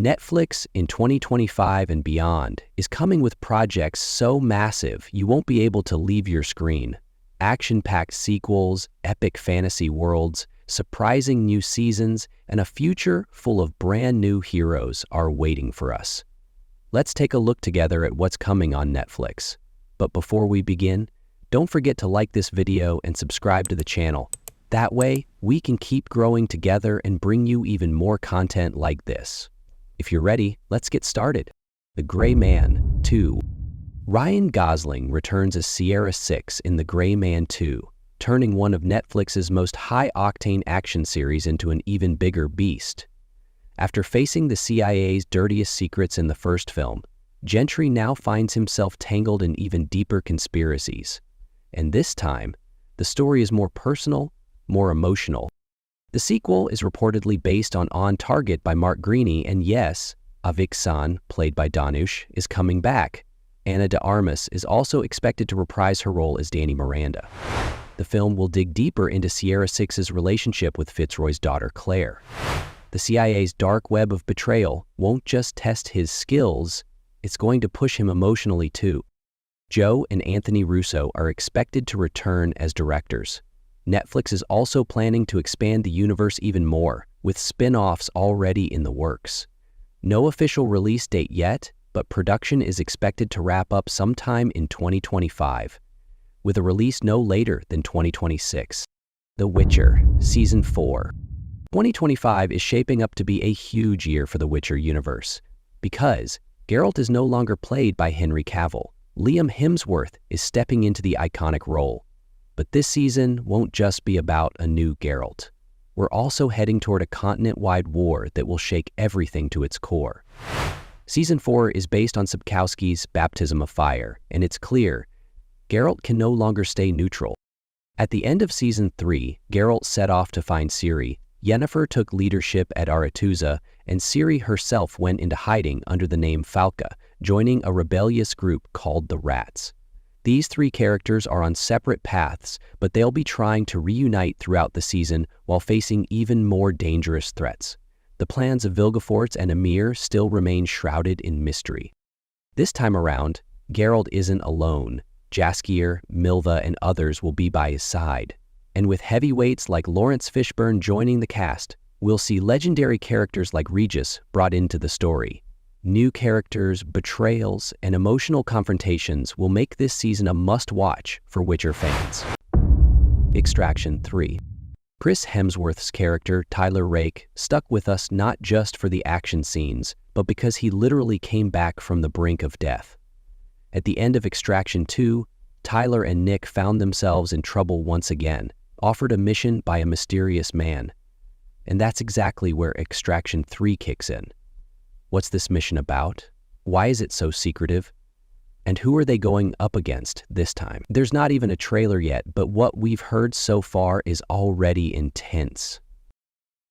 Netflix in 2025 and beyond is coming with projects so massive you won't be able to leave your screen. Action-packed sequels, epic fantasy worlds, surprising new seasons, and a future full of brand new heroes are waiting for us. Let's take a look together at what's coming on Netflix. But before we begin, don't forget to like this video and subscribe to the channel. That way, we can keep growing together and bring you even more content like this. If you're ready, let's get started. The Greyman 2. Ryan Gosling returns as Sierra 6 in The Greyman 2, turning one of Netflix's most high-octane action series into an even bigger beast. After facing the CIA's dirtiest secrets in the first film, Gentry now finds himself tangled in even deeper conspiracies. And this time, the story is more personal, more emotional. The sequel is reportedly based on Target by Mark Greaney, and yes, Avik-san, played by Dhanush, is coming back. Ana de Armas is also expected to reprise her role as Danny Miranda. The film will dig deeper into Sierra 6's relationship with Fitzroy's daughter Claire. The CIA's dark web of betrayal won't just test his skills, it's going to push him emotionally too. Joe and Anthony Russo are expected to return as directors. Netflix is also planning to expand the universe even more, with spin-offs already in the works. No official release date yet, but production is expected to wrap up sometime in 2025, with a release no later than 2026. The Witcher, Season 4. 2025 is shaping up to be a huge year for the Witcher universe, because Geralt is no longer played by Henry Cavill. Liam Hemsworth is stepping into the iconic role. But this season won't just be about a new Geralt. We're also heading toward a continent-wide war that will shake everything to its core. Season 4 is based on Sapkowski's Baptism of Fire, and it's clear Geralt can no longer stay neutral. At the end of Season 3, Geralt set off to find Ciri, Yennefer took leadership at Aretuza, and Ciri herself went into hiding under the name Falca, joining a rebellious group called the Rats. These three characters are on separate paths, but they'll be trying to reunite throughout the season while facing even more dangerous threats. The plans of Vilgefortz and Emir still remain shrouded in mystery. This time around, Geralt isn't alone. Jaskier, Milva, and others will be by his side. And with heavyweights like Lawrence Fishburne joining the cast, we'll see legendary characters like Regis brought into the story. New characters, betrayals, and emotional confrontations will make this season a must-watch for Witcher fans. Extraction 3. Chris Hemsworth's character, Tyler Rake, stuck with us not just for the action scenes, but because he literally came back from the brink of death. At the end of Extraction 2, Tyler and Nick found themselves in trouble once again, offered a mission by a mysterious man. And that's exactly where Extraction 3 kicks in. What's this mission about? Why is it so secretive? And who are they going up against this time? There's not even a trailer yet, but what we've heard so far is already intense.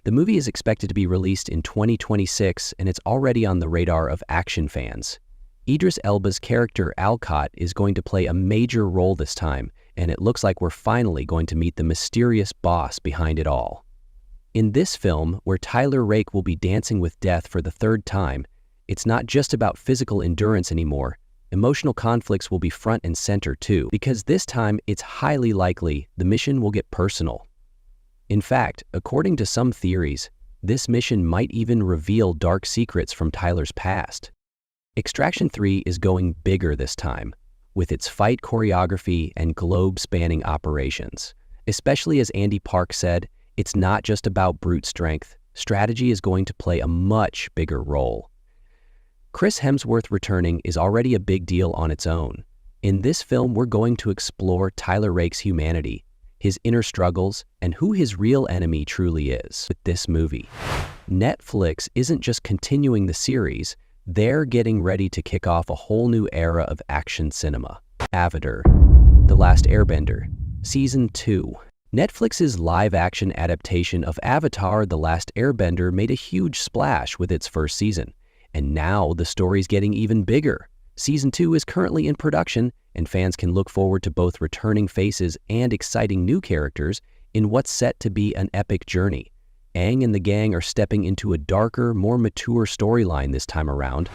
The movie is expected to be released in 2026, and it's already on the radar of action fans. Idris Elba's character Alcott is going to play a major role this time, and it looks like we're finally going to meet the mysterious boss behind it all. In this film, where Tyler Rake will be dancing with death for the third time, it's not just about physical endurance anymore. Emotional conflicts will be front and center too, because this time it's highly likely the mission will get personal. In fact, according to some theories, this mission might even reveal dark secrets from Tyler's past. Extraction 3 is going bigger this time, with its fight choreography and globe-spanning operations. Especially as Andy Park said, it's not just about brute strength. Strategy is going to play a much bigger role. Chris Hemsworth returning is already a big deal on its own. In this film, we're going to explore Tyler Rake's humanity, his inner struggles, and who his real enemy truly is. With this movie, Netflix isn't just continuing the series, they're getting ready to kick off a whole new era of action cinema. Avatar: The Last Airbender, Season 2. Netflix's live-action adaptation of Avatar: The Last Airbender made a huge splash with its first season, and now the story's getting even bigger. Season 2 is currently in production, and fans can look forward to both returning faces and exciting new characters in what's set to be an epic journey. Aang and the gang are stepping into a darker, more mature storyline this time around.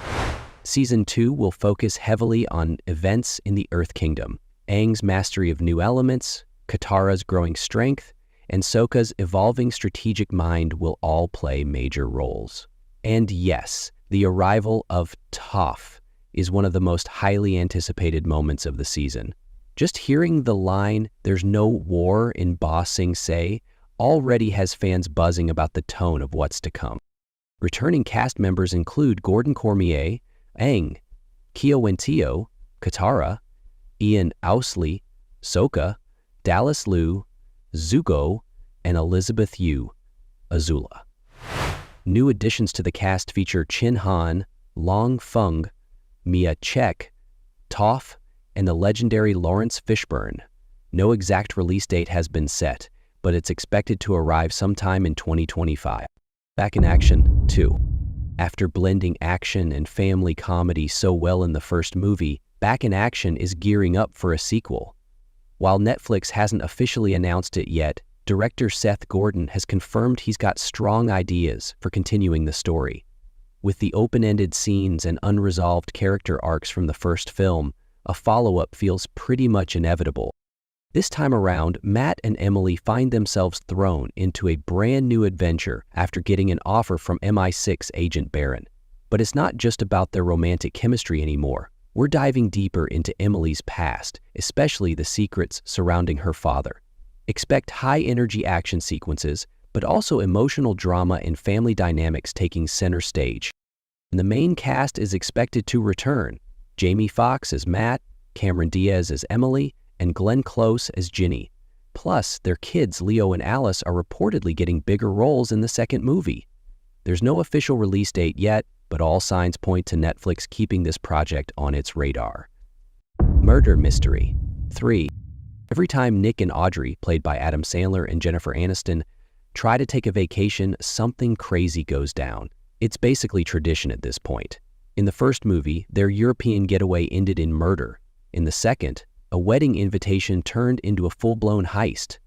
Season 2 will focus heavily on events in the Earth Kingdom. Aang's mastery of new elements, Katara's growing strength, and Sokka's evolving strategic mind will all play major roles. And yes, the arrival of Toph is one of the most highly anticipated moments of the season. Just hearing the line, "There's no war in Ba Sing Se," already has fans buzzing about the tone of what's to come. Returning cast members include Gordon Cormier, Aang, Kyo Wentio, Katara, Ian Ousley, Sokka, Dallas Liu, Zuko, and Elizabeth Yu, Azula. New additions to the cast feature Chin Han, Long Feng, Mia Chek, Toph, and the legendary Lawrence Fishburne. No exact release date has been set, but it's expected to arrive sometime in 2025. Back in Action 2. After blending action and family comedy so well in the first movie, Back in Action is gearing up for a sequel. While Netflix hasn't officially announced it yet, director Seth Gordon has confirmed he's got strong ideas for continuing the story. With the open-ended scenes and unresolved character arcs from the first film, a follow-up feels pretty much inevitable. This time around, Matt and Emily find themselves thrown into a brand new adventure after getting an offer from MI6 agent Baron. But it's not just about their romantic chemistry anymore. We're diving deeper into Emily's past, especially the secrets surrounding her father. Expect high-energy action sequences, but also emotional drama and family dynamics taking center stage. And the main cast is expected to return. Jamie Foxx as Matt, Cameron Diaz as Emily, and Glenn Close as Ginny. Plus, their kids Leo and Alice are reportedly getting bigger roles in the second movie. There's no official release date yet, but all signs point to Netflix keeping this project on its radar. Murder Mystery 3. Every time Nick and Audrey, played by Adam Sandler and Jennifer Aniston, try to take a vacation, something crazy goes down. It's basically tradition at this point. In the first movie, their European getaway ended in murder. In the second, a wedding invitation turned into a full-blown heist.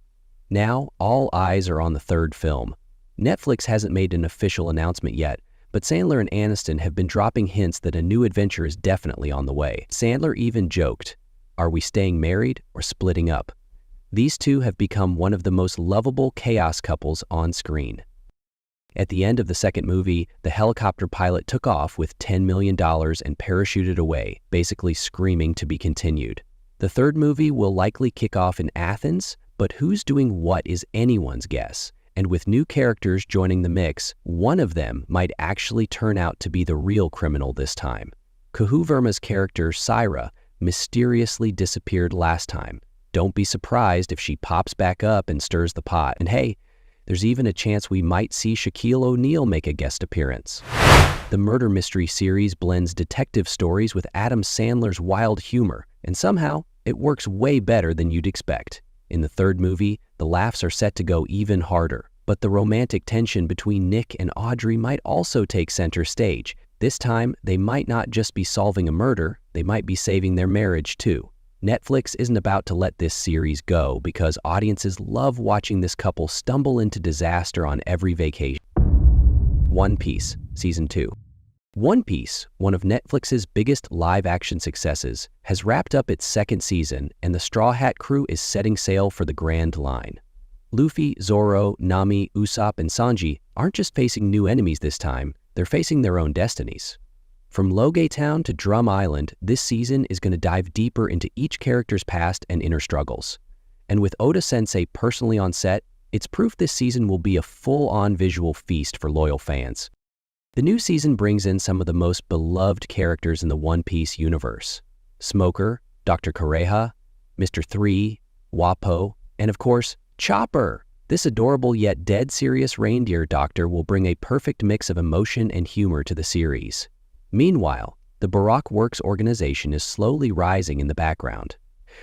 Now, all eyes are on the third film. Netflix hasn't made an official announcement yet, but Sandler and Aniston have been dropping hints that a new adventure is definitely on the way. Sandler even joked, "Are we staying married or splitting up?" These two have become one of the most lovable chaos couples on screen. At the end of the second movie, the helicopter pilot took off with $10 million and parachuted away, basically screaming to be continued. The third movie will likely kick off in Athens, but who's doing what is anyone's guess. And with new characters joining the mix, one of them might actually turn out to be the real criminal this time. Kuhu Verma's character, Syra, mysteriously disappeared last time. Don't be surprised if she pops back up and stirs the pot. And hey, there's even a chance we might see Shaquille O'Neal make a guest appearance. The Murder Mystery series blends detective stories with Adam Sandler's wild humor, and somehow, it works way better than you'd expect. In the third movie, the laughs are set to go even harder, but the romantic tension between Nick and Audrey might also take center stage. This time, they might not just be solving a murder, they might be saving their marriage too. Netflix isn't about to let this series go because audiences love watching this couple stumble into disaster on every vacation. One Piece Season 2. One Piece, one of Netflix's biggest live-action successes, has wrapped up its second season, and the Straw Hat crew is setting sail for the Grand Line. Luffy, Zoro, Nami, Usopp, and Sanji aren't just facing new enemies this time, they're facing their own destinies. From Loge Town to Drum Island, this season is going to dive deeper into each character's past and inner struggles. And with Oda-sensei personally on set, it's proof this season will be a full-on visual feast for loyal fans. The new season brings in some of the most beloved characters in the One Piece universe. Smoker, Dr. Kureha, Mr. 3, Wappo, and of course, Chopper! This adorable yet dead serious reindeer doctor will bring a perfect mix of emotion and humor to the series. Meanwhile, the Baroque Works organization is slowly rising in the background.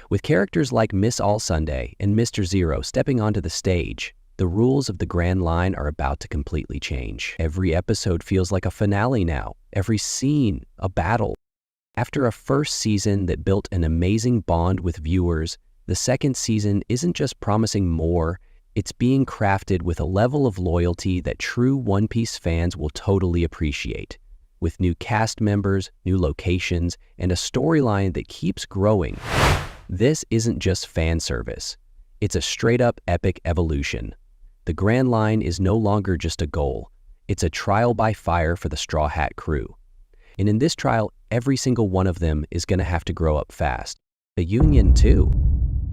With characters like Miss All Sunday and Mr. Zero stepping onto the stage, the rules of the Grand Line are about to completely change. Every episode feels like a finale now, every scene a battle. After a first season that built an amazing bond with viewers, the second season isn't just promising more, It's being crafted with a level of loyalty that true One Piece fans will totally appreciate. With new cast members, new locations, and a storyline that keeps growing, this isn't just fan service. It's a straight-up epic evolution. The Grand Line is no longer just a goal. It's a trial by fire for the Straw Hat crew. And in this trial, every single one of them is going to have to grow up fast. The Union, too.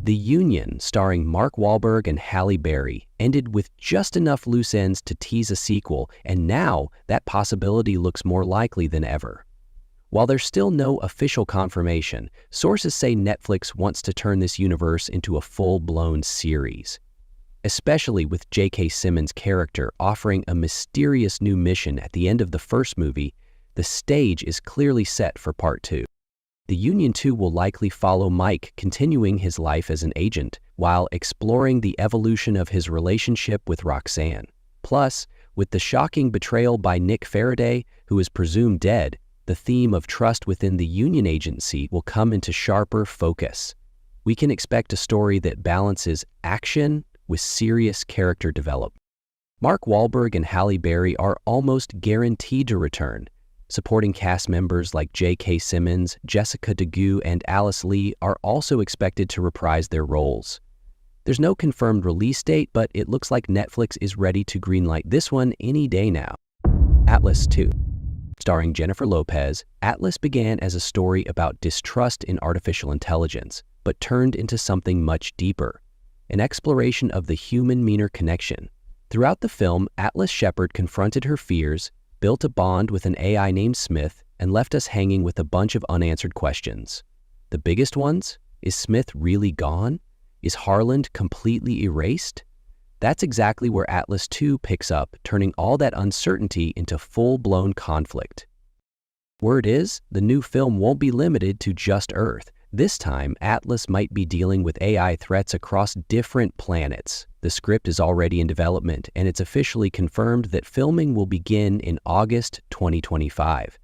The Union, starring Mark Wahlberg and Halle Berry, ended with just enough loose ends to tease a sequel, and now that possibility looks more likely than ever. While there's still no official confirmation, sources say Netflix wants to turn this universe into a full-blown series. Especially with J.K. Simmons' character offering a mysterious new mission at the end of the first movie, the stage is clearly set for Part 2. The Union 2 will likely follow Mike continuing his life as an agent while exploring the evolution of his relationship with Roxanne. Plus, with the shocking betrayal by Nick Faraday, who is presumed dead, the theme of trust within the Union agency will come into sharper focus. We can expect a story that balances action with serious character development. Mark Wahlberg and Halle Berry are almost guaranteed to return. Supporting cast members like J.K. Simmons, Jessica DeGue, and Alice Lee are also expected to reprise their roles. There's no confirmed release date, but it looks like Netflix is ready to greenlight this one any day now. Atlas II. Starring Jennifer Lopez, Atlas began as a story about distrust in artificial intelligence, but turned into something much deeper, an exploration of the human-machine connection. Throughout the film, Atlas Shepard confronted her fears, built a bond with an AI named Smith, and left us hanging with a bunch of unanswered questions. The biggest ones? Is Smith really gone? Is Harland completely erased? That's exactly where Atlas II picks up, turning all that uncertainty into full-blown conflict. Word is, the new film won't be limited to just Earth. This time, Atlas might be dealing with AI threats across different planets. The script is already in development, and it's officially confirmed that filming will begin in August 2025.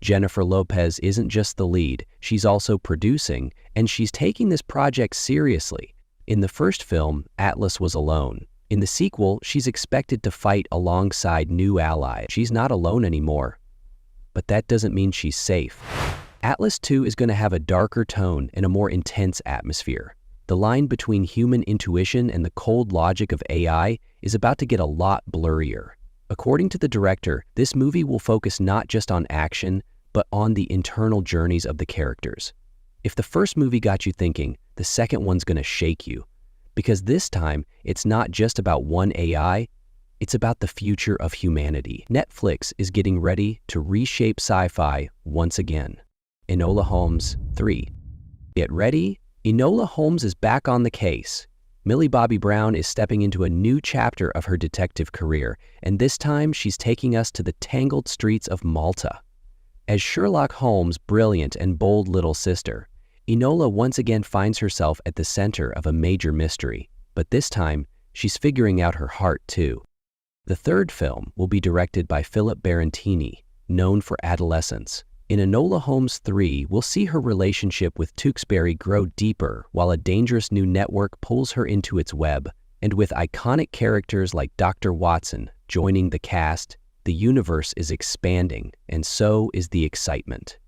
Jennifer Lopez isn't just the lead, she's also producing, and she's taking this project seriously. In the first film, Atlas was alone. In the sequel, she's expected to fight alongside new allies. She's not alone anymore. But that doesn't mean she's safe. Atlas II is going to have a darker tone and a more intense atmosphere. The line between human intuition and the cold logic of AI is about to get a lot blurrier. According to the director, this movie will focus not just on action, but on the internal journeys of the characters. If the first movie got you thinking, the second one's going to shake you. Because this time, it's not just about one AI, it's about the future of humanity. Netflix is getting ready to reshape sci-fi once again. Enola Holmes 3. Get ready, Enola Holmes is back on the case. Millie Bobby Brown is stepping into a new chapter of her detective career, and this time she's taking us to the tangled streets of Malta. As Sherlock Holmes' brilliant and bold little sister, Enola once again finds herself at the center of a major mystery, but this time, she's figuring out her heart too. The third film will be directed by Philip Barantini, known for Adolescence. In Enola Holmes 3, we'll see her relationship with Tewksbury grow deeper while a dangerous new network pulls her into its web. And with iconic characters like Dr. Watson joining the cast, the universe is expanding, and so is the excitement.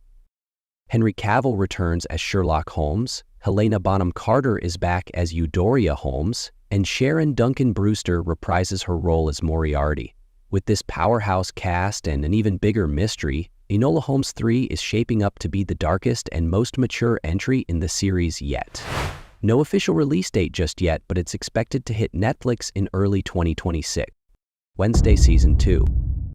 Henry Cavill returns as Sherlock Holmes, Helena Bonham Carter is back as Eudora Holmes, and Sharon Duncan Brewster reprises her role as Moriarty. With this powerhouse cast and an even bigger mystery, Enola Holmes 3 is shaping up to be the darkest and most mature entry in the series yet. No official release date just yet, but it's expected to hit Netflix in early 2026. Wednesday Season 2.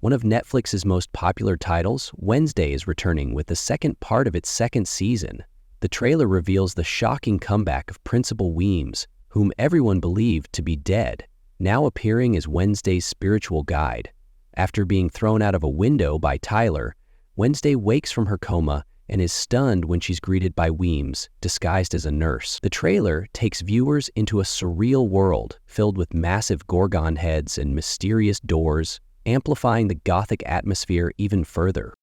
One of Netflix's most popular titles, Wednesday is returning with the second part of its second season. The trailer reveals the shocking comeback of Principal Weems, whom everyone believed to be dead, now appearing as Wednesday's spiritual guide. After being thrown out of a window by Tyler, Wednesday wakes from her coma and is stunned when she's greeted by Weems, disguised as a nurse. The trailer takes viewers into a surreal world filled with massive gorgon heads and mysterious doors, amplifying the gothic atmosphere even further.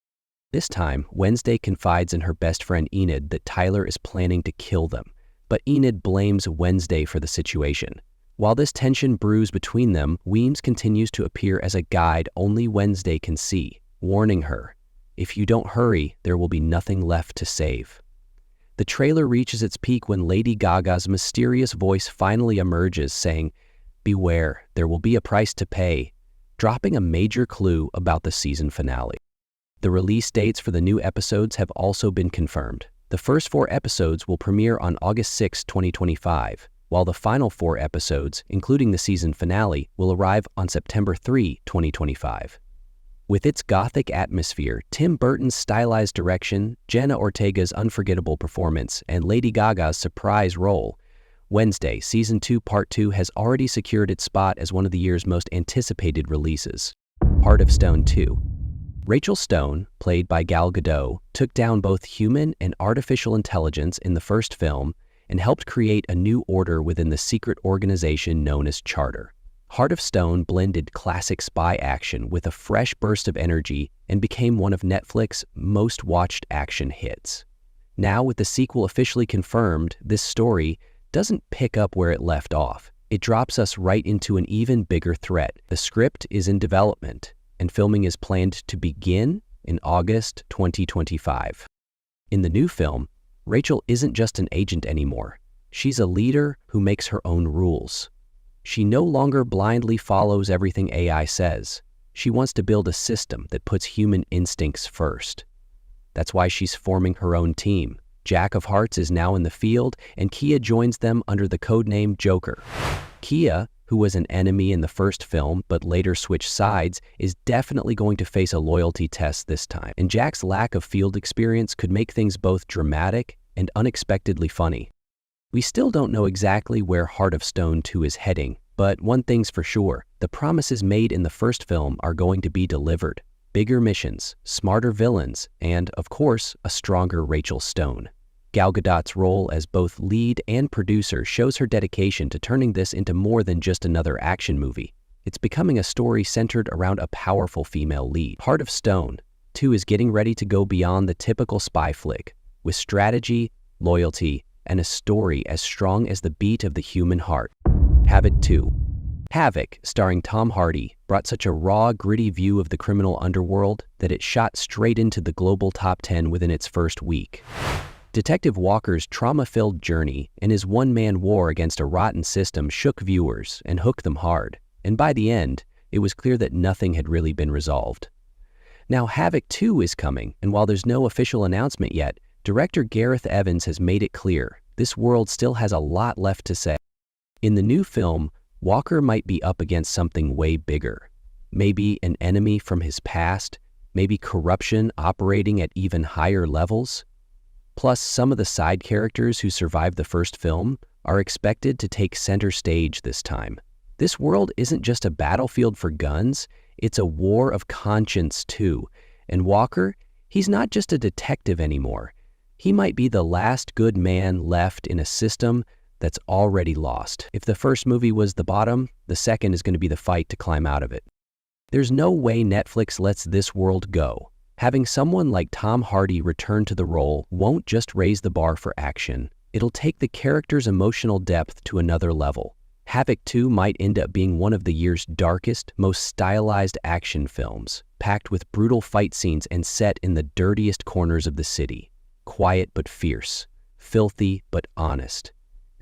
This time, Wednesday confides in her best friend Enid that Tyler is planning to kill them, but Enid blames Wednesday for the situation. While this tension brews between them, Weems continues to appear as a guide only Wednesday can see, warning her, "If you don't hurry, there will be nothing left to save." The trailer reaches its peak when Lady Gaga's mysterious voice finally emerges saying, "Beware, there will be a price to pay," dropping a major clue about the season finale. The release dates for the new episodes have also been confirmed. The first 4 episodes will premiere on August 6, 2025, while the final 4 episodes, including the season finale, will arrive on September 3, 2025. With its gothic atmosphere, Tim Burton's stylized direction, Jenna Ortega's unforgettable performance, and Lady Gaga's surprise role, Wednesday, Season 2 Part 2 has already secured its spot as one of the year's most anticipated releases. Heart of Stone 2. Rachel Stone, played by Gal Gadot, took down both human and artificial intelligence in the first film and helped create a new order within the secret organization known as Charter. Heart of Stone blended classic spy action with a fresh burst of energy and became one of Netflix's most watched action hits. Now, with the sequel officially confirmed, this story doesn't pick up where it left off. It drops us right into an even bigger threat. The script is in development, and filming is planned to begin in August 2025. In the new film, Rachel isn't just an agent anymore. She's a leader who makes her own rules. She no longer blindly follows everything AI says. She wants to build a system that puts human instincts first. That's why she's forming her own team. Jack of Hearts is now in the field, and Kia joins them under the codename Joker. Kia, who was an enemy in the first film but later switched sides, is definitely going to face a loyalty test this time. And Jack's lack of field experience could make things both dramatic and unexpectedly funny. We still don't know exactly where Heart of Stone 2 is heading, but one thing's for sure, the promises made in the first film are going to be delivered. Bigger missions, smarter villains, and, of course, a stronger Rachel Stone. Gal Gadot's role as both lead and producer shows her dedication to turning this into more than just another action movie. It's becoming a story centered around a powerful female lead. Heart of Stone 2 is getting ready to go beyond the typical spy flick, with strategy, loyalty, and a story as strong as the beat of the human heart. Havoc II. Havoc, starring Tom Hardy, brought such a raw, gritty view of the criminal underworld that it shot straight into the global top 10 within its first week. Detective Walker's trauma-filled journey and his one-man war against a rotten system shook viewers and hooked them hard, and by the end, it was clear that nothing had really been resolved. Now Havoc 2 is coming, and while there's no official announcement yet, director Gareth Evans has made it clear this world still has a lot left to say. In the new film, Walker might be up against something way bigger. Maybe an enemy from his past, maybe corruption operating at even higher levels. Plus, some of the side characters who survived the first film are expected to take center stage this time. This world isn't just a battlefield for guns, it's a war of conscience too. And Walker, he's not just a detective anymore. He might be the last good man left in a system that's already lost. If the first movie was the bottom, the second is going to be the fight to climb out of it. There's no way Netflix lets this world go. Having someone like Tom Hardy return to the role won't just raise the bar for action, it'll take the character's emotional depth to another level. Havoc 2 might end up being one of the year's darkest, most stylized action films, packed with brutal fight scenes and set in the dirtiest corners of the city. Quiet but fierce, filthy but honest.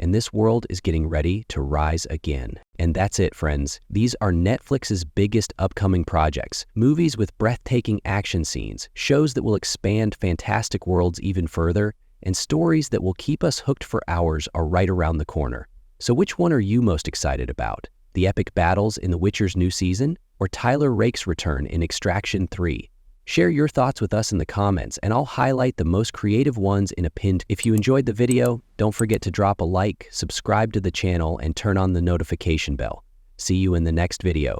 And this world is getting ready to rise again. And that's it, friends. These are Netflix's biggest upcoming projects. Movies with breathtaking action scenes, shows that will expand fantastic worlds even further, and stories that will keep us hooked for hours are right around the corner. So which one are you most excited about? The epic battles in The Witcher's new season, or Tyler Rake's return in Extraction 3? Share your thoughts with us in the comments, and I'll highlight the most creative ones in a pinned. If you enjoyed the video, don't forget to drop a like, subscribe to the channel, and turn on the notification bell. See you in the next video.